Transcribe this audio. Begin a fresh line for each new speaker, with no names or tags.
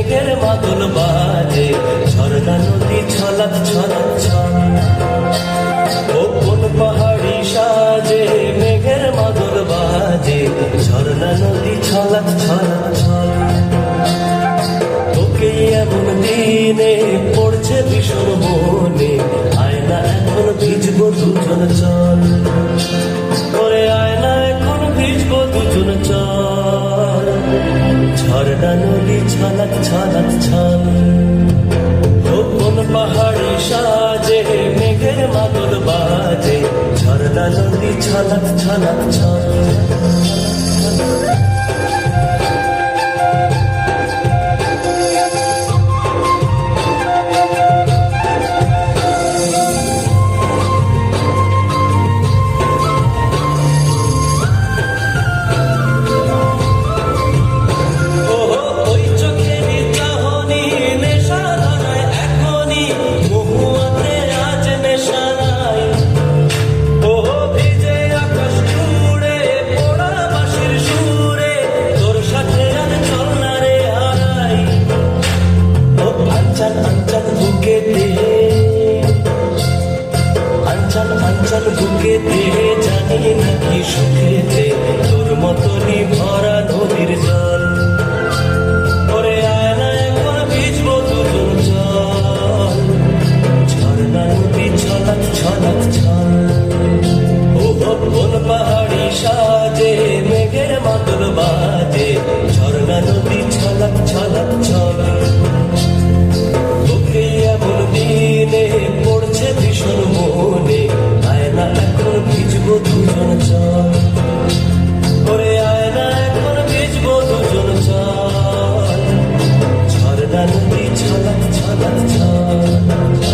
মেঘের মাদল বাজে, ঝর্ণা নদী ছলক ছলক ছল। ও কোন পাহাড়ি সাজে, মেঘের মাদল বাজে, ঝর্ণা নদী ছলক ছলক ছল। তোকে এমন দিনে পড়ছে ভীষণ মনে, আয়না এখন ভিজবো দুজন চল। ওরে আয়না এখন ভিজবো দুজন চল, ঝর্ণা নদী ছলক ছলক ছল। ও কোন পাহাড়ি সাজে, মেঘের মাদল বাজে, ঝর্ণা নদী ছলক ছলক ছল। আঞ্চল বুকেতে জানি নাকি সুখেতে, তোর মতনই ভরা নদীর জল। ওরে আয়না এখন ভিজবো দুজন চল, ঝর্ণা নদী ছলক ছলক ছল। ও কোন পাহাড়ি সাজে, মেঘের মাদল বাজে, ঝর্ণা নদী ছলক ছলক ছল। তোকে এমন দিনে পড়ছে ভীষণ মনে, আয়না এখন ভিজবো দুজন চল। ওরে আয়না এখন ভিজবো দুজন চল, ঝর্ণা নদী ছলক ছলক ছল।